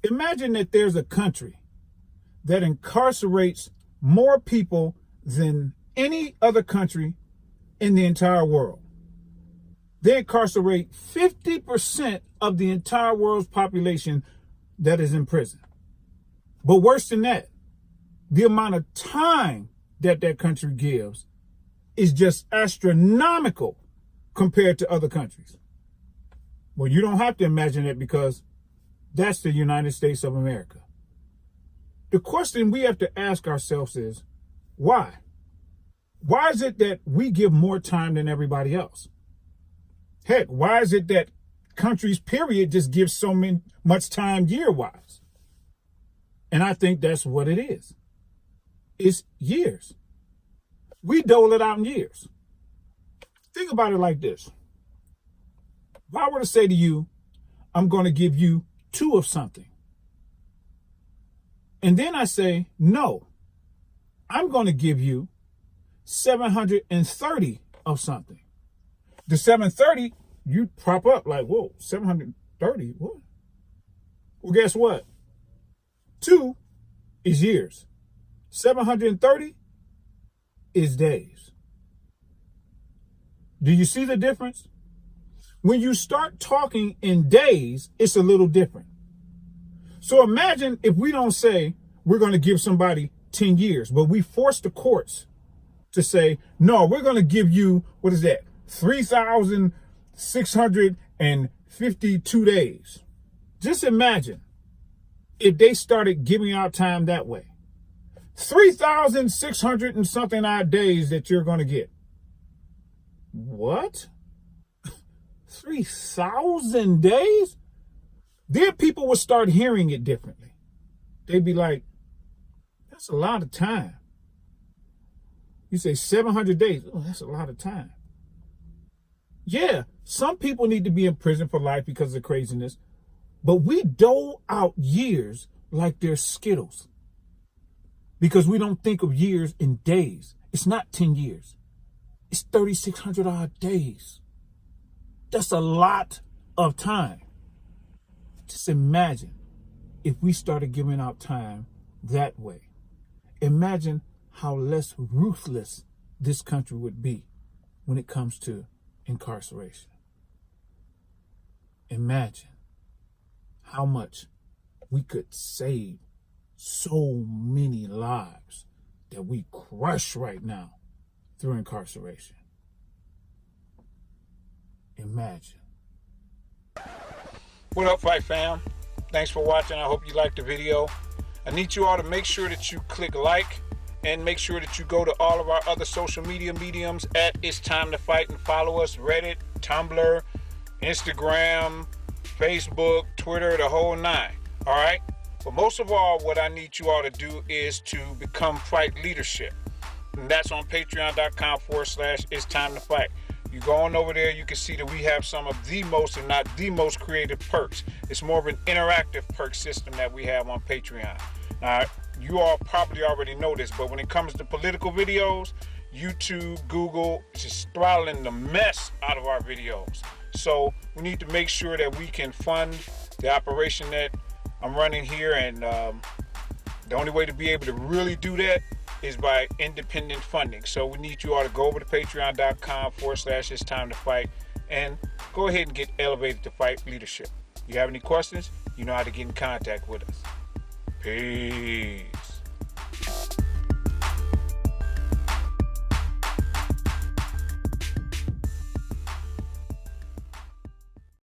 Imagine that there's a country that incarcerates more people than any other country in the entire world. They incarcerate 50% of the entire world's population that is in prison. But worse than that, the amount of time that that country gives is just astronomical compared to other countries. Well, you don't have to imagine it because that's the United States of America. The question we have to ask ourselves is, why? Why is it that we give more time than everybody else? Heck, why is it that countries, period, just give so much time year-wise? And I think that's what it is. It's years. We dole it out in years. Think about it like this. If I were to say to you, I'm going to give you 2 of something. And then I say, no, I'm going to give you 730 of something. The 730, you prop up like, whoa, 730, what? Well, guess what? 2 is years. 730 is days. Do you see the difference? When you start talking in days, it's a little different. So imagine if we don't say we're going to give somebody 10 years, but we force the courts to say, no, we're going to give you, 3,652 days. Just imagine if they started giving out time that way. 3,600 and something odd days that you're going to get. What? 3,000 days? Then people would start hearing it differently. They'd be like, that's a lot of time. You say 700 days. Oh, that's a lot of time. Yeah, some people need to be in prison for life because of craziness, but we dole out years like they're Skittles because we don't think of years in days. It's not 10 years. It's 3,600 odd days. That's a lot of time. Just imagine if we started giving out time that way. Imagine how less ruthless this country would be when it comes to incarceration. Imagine how much we could save so many lives that we crush right now through incarceration. Imagine. What up, FITE fam? Thanks for watching. I hope you liked the video. I need you all to make sure that you click like and make sure that you go to all of our other social media mediums at It's Time to Fight and follow us. Reddit, Tumblr, Instagram, Facebook, Twitter, the whole 9. All right? But most of all, what I need you all to do is to become FITE leadership. And that's on patreon.com/It's Time to Fight. You go on over there, you can see that we have some of the most, if not the most creative perks. It's more of an interactive perk system that we have on Patreon. Now, you all probably already know this, but when it comes to political videos, YouTube, Google, is just throttling the mess out of our videos. So we need to make sure that we can fund the operation that I'm running here. And the only way to be able to really do that is by independent funding. So we need you all to go over to patreon.com/It's Time to Fight and go ahead and get elevated to FITE leadership. You have any questions? You know how to get in contact with us. Peace.